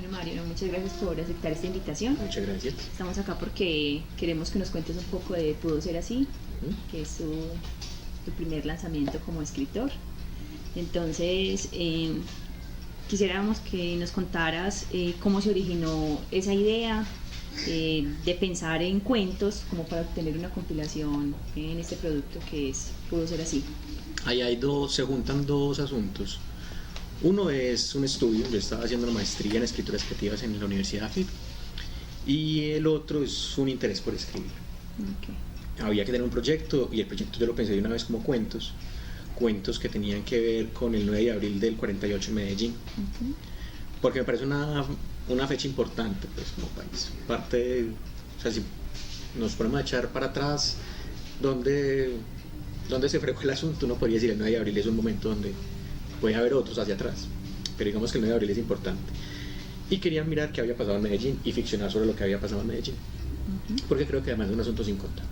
Bueno, Mario, no, muchas gracias por aceptar esta invitación. Muchas gracias. Estamos acá porque queremos que nos cuentes un poco de Pudo Ser Así, que es tu primer lanzamiento como escritor. Entonces, quisiéramos que nos contaras cómo se originó esa idea de pensar en cuentos como para obtener una compilación en este producto que es Pudo Ser Así. Ahí se juntan dos asuntos. Uno es un estudio, yo estaba haciendo una maestría en escrituras creativas en la Universidad AFIT, y el otro es un interés por escribir. Okay. Había que tener un proyecto, y el proyecto yo lo pensé de una vez como cuentos que tenían que ver con el 9 de abril del 48 en Medellín, porque me parece una fecha importante pues como país. O sea, si nos ponemos a echar para atrás donde se fregó el asunto, uno podría decir el 9 de abril es un momento donde puede haber otros hacia atrás, pero digamos que el 9 de abril es importante. Y quería mirar qué había pasado en Medellín y ficcionar sobre lo que había pasado en Medellín, porque creo que además es un asunto sin contar.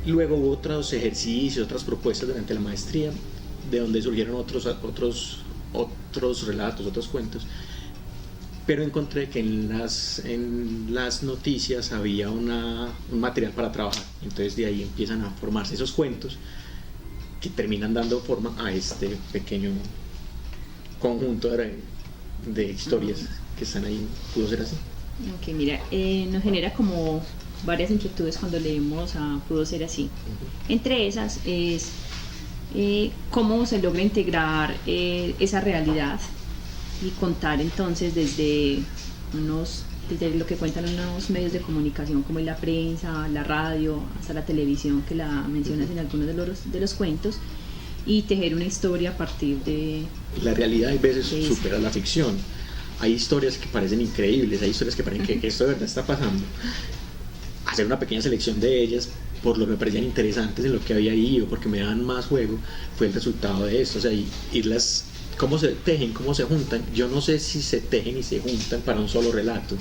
Luego hubo otros ejercicios, otras propuestas durante la maestría, de donde surgieron otros relatos, otros cuentos, pero encontré que en las noticias había un material para trabajar. Entonces de ahí empiezan a formarse esos cuentos que terminan dando forma a este pequeño conjunto de historias que están ahí. Pudo ser así. Ok, mira, nos genera como varias inquietudes cuando leemos a Pudo Ser Así. Entre esas es cómo se logra integrar esa realidad y contar entonces desde lo que cuentan unos medios de comunicación como la prensa, la radio, hasta la televisión, que la mencionas en algunos de los cuentos, y tejer una historia a partir de... La realidad a veces supera la ficción. Hay historias que parecen increíbles, hay historias que parecen que esto de verdad está pasando. Hacer una pequeña selección de ellas, por lo que me parecían interesantes en lo que había ahí o porque me daban más juego, fue el resultado de esto. O sea, irlas, cómo se tejen, cómo se juntan. Yo no sé si se tejen y se juntan para un solo relato.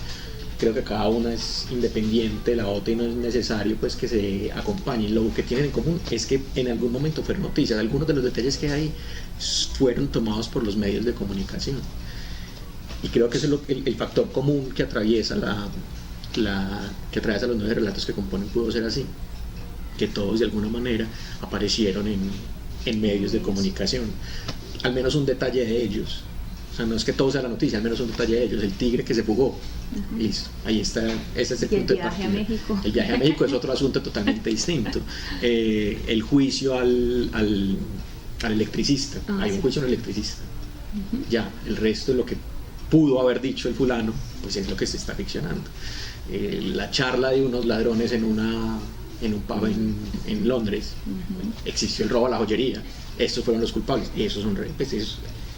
Creo que cada una es independiente de la otra y no es necesario pues que se acompañen. Lo que tienen en común es que en algún momento fueron noticias. Algunos de los detalles que hay fueron tomados por los medios de comunicación. Y creo que ese es el factor común que atraviesa que atraviesa los 9 relatos que componen Pudo Ser Así, que todos de alguna manera aparecieron en medios de comunicación. Al menos un detalle de ellos. O sea, no es que todo sea la noticia, al menos un detalle de ellos. El tigre que se fugó. Listo, ahí está, ese es el punto de partida. El viaje a México. El viaje a México es otro asunto totalmente distinto. El juicio al electricista. Hay un juicio al electricista. Ya, el resto de lo que pudo haber dicho el fulano, pues es lo que se está ficcionando. La charla de unos ladrones en un pub en Londres, existió el robo a la joyería, estos fueron los culpables, y esos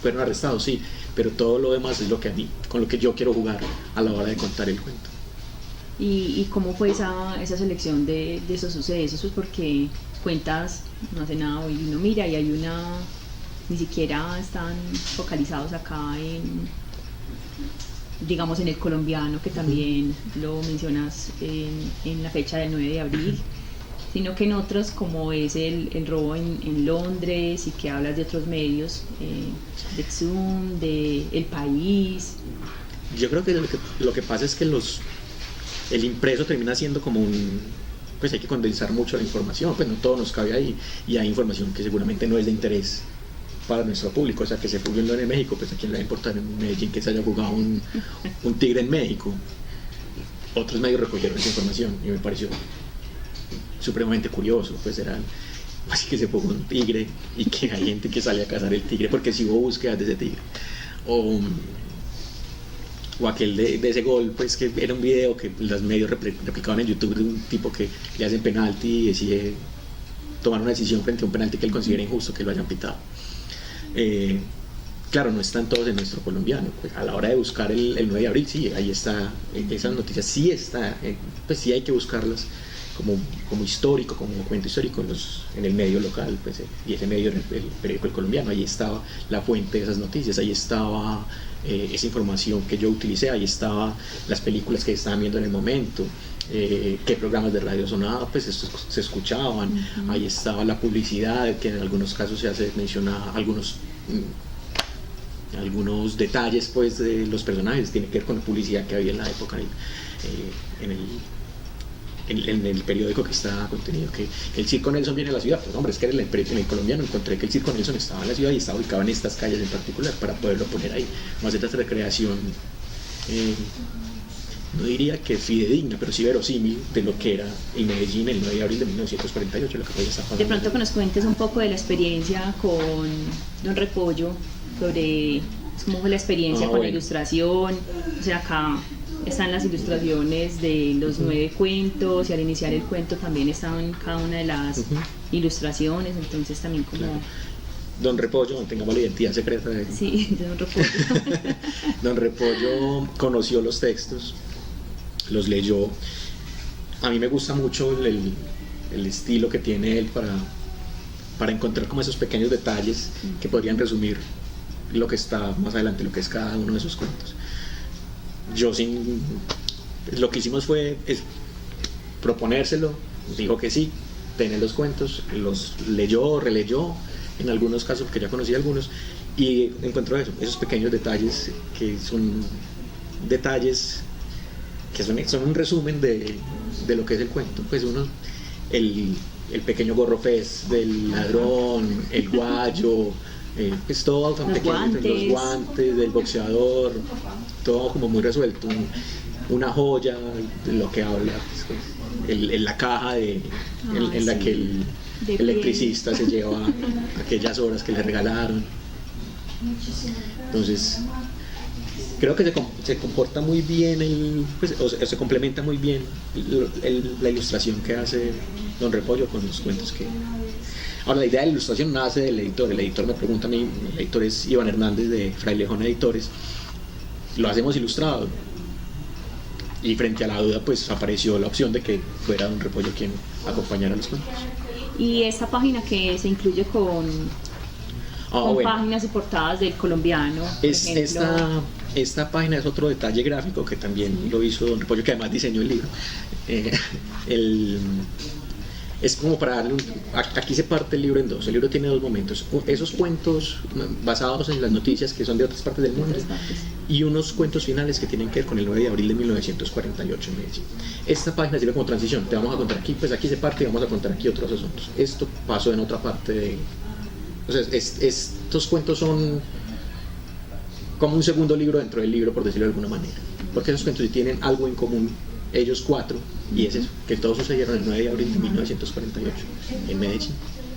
fueron arrestados, sí, pero todo lo demás es lo que a mí, con lo que yo quiero jugar a la hora de contar el cuento. ¿Y cómo fue esa selección de esos sucesos? Pues porque cuentas no hace nada hoy uno mira y ni siquiera están focalizados acá digamos en el colombiano, que también lo mencionas en la fecha del 9 de abril, sino que en otros, como es el robo en Londres, y que hablas de otros medios, de Zoom, de El País. Yo creo que lo que pasa es que el impreso termina siendo como pues hay que condensar mucho la información, pues no todo nos cabe ahí, y hay información que seguramente no es de interés para nuestro público, o sea, que se jugó en México, pues a quién le va a importar en Medellín que se haya jugado un tigre en México. Otros medios recogieron esa información y me pareció supremamente curioso, pues era así que se jugó un tigre y que hay gente que sale a cazar el tigre porque si hubo búsquedas de ese tigre. O aquel de ese gol, pues que era un video que los medios replicaban en YouTube de un tipo que le hacen penalti y decide tomar una decisión frente a un penalti que él considera injusto que lo hayan pitado. Claro, no están todos en nuestro colombiano, pues a la hora de buscar el 9 de abril, sí, ahí está, esas noticias sí está, pues sí hay que buscarlas como histórico, como cuento histórico en el medio local, pues, y ese medio era el periódico El Colombiano, ahí estaba la fuente de esas noticias, ahí estaba esa información que yo utilicé, ahí estaba las películas que estaban viendo en el momento, qué programas de radio sonaban, pues estos se escuchaban, ahí estaba la publicidad, que en algunos casos se hace mención a algunos detalles pues de los personajes, tiene que ver con la publicidad que había en la época en el periódico que está contenido, que el Circo Nelson viene a la ciudad, pues hombre, es que en el Colombiano encontré que el Circo Nelson estaba en la ciudad y estaba ubicado en estas calles en particular para poderlo poner ahí, más de esta recreación, no diría que fidedigna, pero sí verosímil de lo que era el Medellín el 9 de abril de 1948, lo que hoy está pasando. De pronto que nos cuentes un poco de la experiencia con Don Repollo, sobre cómo fue la experiencia con la ilustración, o sea, acá están las ilustraciones de los 9 cuentos y al iniciar el cuento también estaban cada una de las ilustraciones, entonces también como... Claro. Don Repollo, tengamos la identidad secreta de... Sí, de Don Repollo. Don Repollo conoció los textos, los leyó. A mí me gusta mucho el estilo que tiene él para encontrar como esos pequeños detalles que podrían resumir lo que está más adelante, lo que es cada uno de esos cuentos. Lo que hicimos fue proponérselo, dijo que sí, tener los cuentos, los leyó, releyó, en algunos casos, porque ya conocía algunos, y encontró esos pequeños detalles que son detalles que son un resumen de lo que es el cuento. Pues el pequeño gorro fez del ladrón, el guayo, pues todo tan pequeño, los guantes del boxeador, todo como muy resuelto, una joya de lo que habla, pues, la caja en la que el electricista se lleva aquellas horas que le regalaron. Entonces creo que se comporta muy bien, se complementa muy bien la ilustración que hace Don Repollo con los cuentos que... Ahora, la idea de la ilustración nace del editor. El editor me pregunta a mí, el editor es Iván Hernández de Frailejón Editores, lo hacemos ilustrado, y frente a la duda pues apareció la opción de que fuera Don Repollo quien acompañara los cuentos. Y esta página que se incluye con páginas y portadas del Colombiano, por ejemplo. Esta página es otro detalle gráfico que también lo hizo Don Repollo, que además diseñó el libro. Es como para darle aquí se parte el libro en dos. El libro tiene dos momentos: esos cuentos basados en las noticias que son de otras partes del mundo, y unos cuentos finales que tienen que ver con el 9 de abril de 1948 en Medellín. Esta página sirve como transición. Te vamos a contar aquí, pues aquí se parte, y vamos a contar aquí otros asuntos. Esto pasó en otra parte o sea, estos cuentos son como un segundo libro dentro del libro, por decirlo de alguna manera, porque esos cuentos tienen algo en común, ellos cuatro, y es eso, que todos sucedieron el 9 de abril de 1948 en Medellín.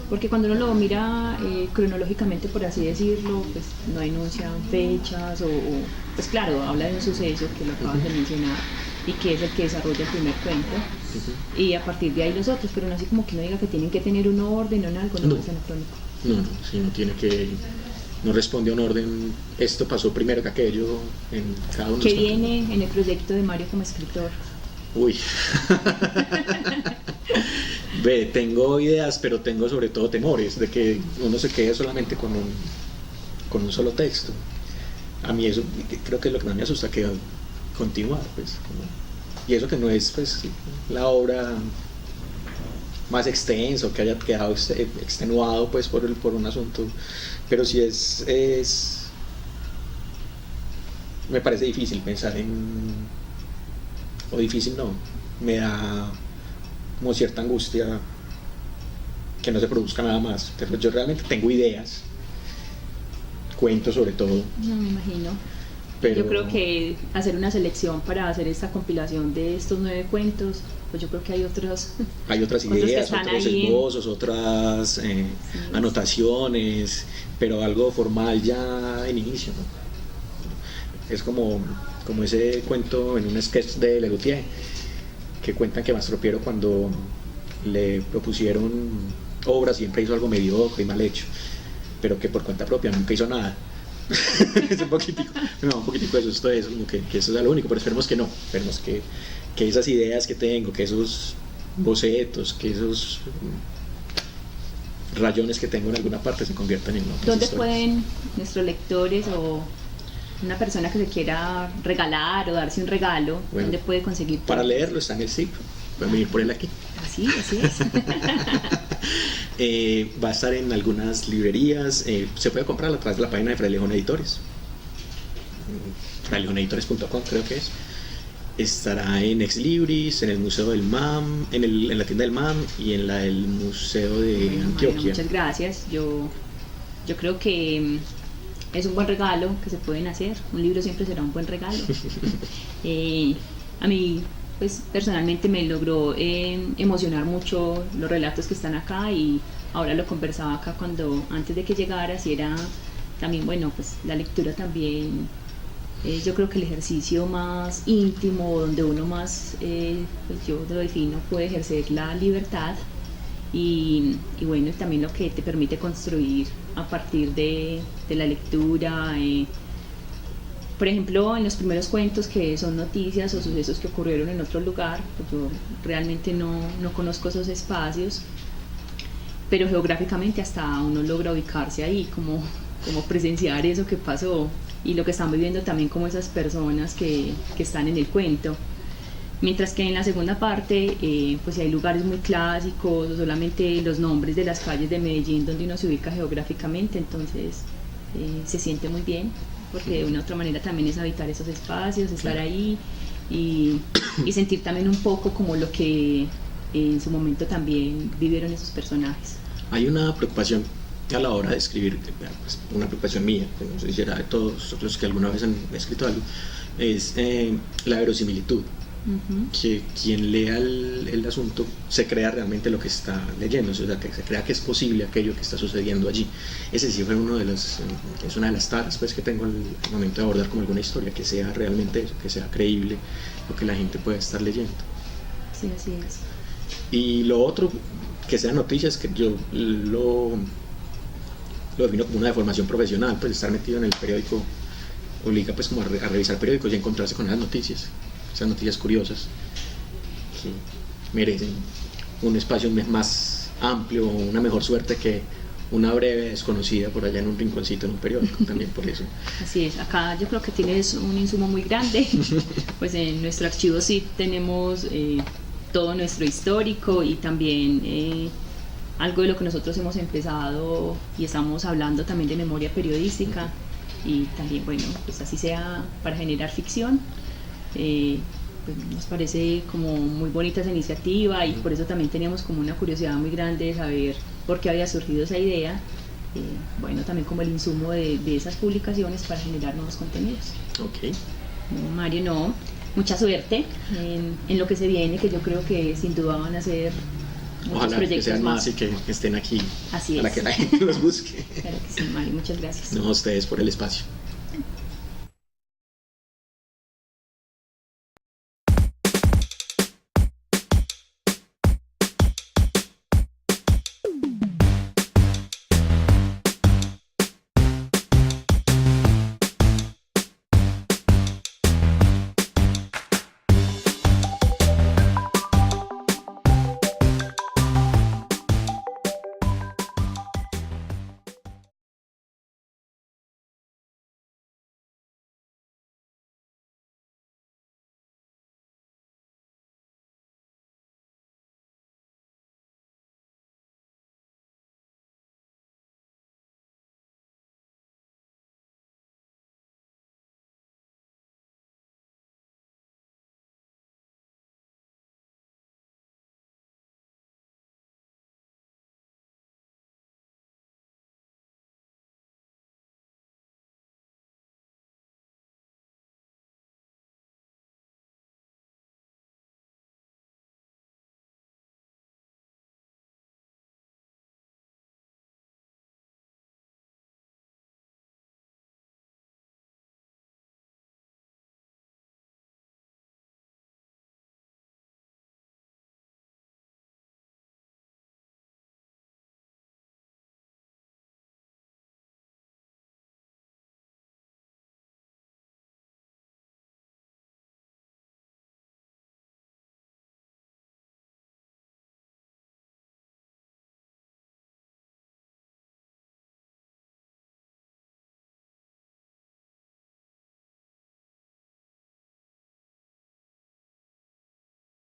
Porque cuando uno lo mira cronológicamente, por así decirlo, pues no enuncian fechas pues claro, habla de un suceso que lo acabas de mencionar y que es el que desarrolla el primer cuento, y a partir de ahí los otros, pero no así como que uno diga que tienen que tener un orden o algo, no es anacrónico. No tiene que... No responde a un orden, esto pasó primero que aquello en cada uno. ¿Qué viene en el proyecto de Mario como escritor? Uy. Tengo ideas, pero tengo sobre todo temores de que uno se quede solamente con un solo texto. A mí eso creo que es lo que más me asusta, que continuar, pues, y eso que no es pues la obra más extenso, que haya quedado extenuado pues por un asunto, pero sí me parece difícil pensar o difícil no, me da como cierta angustia que no se produzca nada más, pero yo realmente tengo ideas, cuentos sobre todo. No me imagino. Pero yo creo que hacer una selección para hacer esta compilación de estos 9 cuentos, pues yo creo que hay otras ideas, otros esbozos, otras anotaciones, pero algo formal ya en inicio, ¿no? Es como ese cuento en un sketch de Lelutier, que cuentan que Mastropiero, cuando le propusieron obras, siempre hizo algo mediocre y mal hecho, pero que por cuenta propia nunca hizo nada. Es un poquitico de susto de eso, como que eso es lo único, pero esperemos que no, esperemos que esas ideas que tengo, que esos bocetos, que esos rayones que tengo en alguna parte se conviertan en otras ¿Dónde historias. pueden nuestros lectores o una persona que se quiera regalar o darse un regalo, dónde puede conseguir? Para leerlo está en el sitio, pueden venir por él aquí. Así es. Va a estar en algunas librerías, se puede comprar a través de la página de Frailejón Editores, frailejoneditores.com creo que es. Estará en Ex Libris, en el Museo del MAM, en la tienda del MAM y en la del Museo de Antioquia. Bueno, muchas gracias. Yo creo que es un buen regalo que se pueden hacer. Un libro siempre será un buen regalo. A mí, pues personalmente me logró emocionar mucho los relatos que están acá, y ahora lo conversaba acá antes de que llegaras, y era también, bueno, pues la lectura también es, yo creo que el ejercicio más íntimo, donde uno más, pues yo lo defino, puede ejercer la libertad, y bueno, también lo que te permite construir a partir de la lectura. Por ejemplo, en los primeros cuentos, que son noticias o sucesos que ocurrieron en otro lugar, pues yo realmente no conozco esos espacios, pero geográficamente hasta uno logra ubicarse ahí, como presenciar eso que pasó y lo que están viviendo también como esas personas que están en el cuento. Mientras que en la segunda parte, pues si hay lugares muy clásicos o solamente los nombres de las calles de Medellín donde uno se ubica geográficamente, entonces se siente muy bien, porque de una u otra manera también es habitar esos espacios, estar ahí y sentir también un poco como lo que en su momento también vivieron esos personajes. Hay una preocupación a la hora de escribir, pues una preocupación mía, que no sé si era de todos los que alguna vez han escrito algo, es la verosimilitud. Que quien lea el asunto se crea realmente lo que está leyendo, o sea, que se crea que es posible aquello que está sucediendo allí. Ese sí fue es una de las taras, pues, que tengo al momento de abordar como alguna historia, que sea realmente eso, que sea creíble lo que la gente puede estar leyendo. Sí, así es. Y lo otro, que sean noticias, que yo lo defino como una deformación profesional, pues estar metido en el periódico obliga pues como a revisar periódicos y encontrarse con esas noticias curiosas que merecen un espacio más amplio, una mejor suerte que una breve desconocida por allá en un rinconcito en un periódico, también por eso. Así es, acá yo creo que tienes un insumo muy grande, pues en nuestro archivo sí tenemos todo nuestro histórico, y también algo de lo que nosotros hemos empezado y estamos hablando también de memoria periodística, y también, bueno, pues así sea para generar ficción. Pues nos parece como muy bonita esa iniciativa, y por eso también teníamos como una curiosidad muy grande de saber por qué había surgido esa idea. Bueno, también como el insumo de esas publicaciones para generar nuevos contenidos. Ok. Mario, no, mucha suerte en lo que se viene, que yo creo que sin duda van a ser muchos Ojalá proyectos que sean más y que estén aquí. Así para es. que la gente los busque. Claro que sí, Mario, muchas gracias. No, a ustedes por el espacio.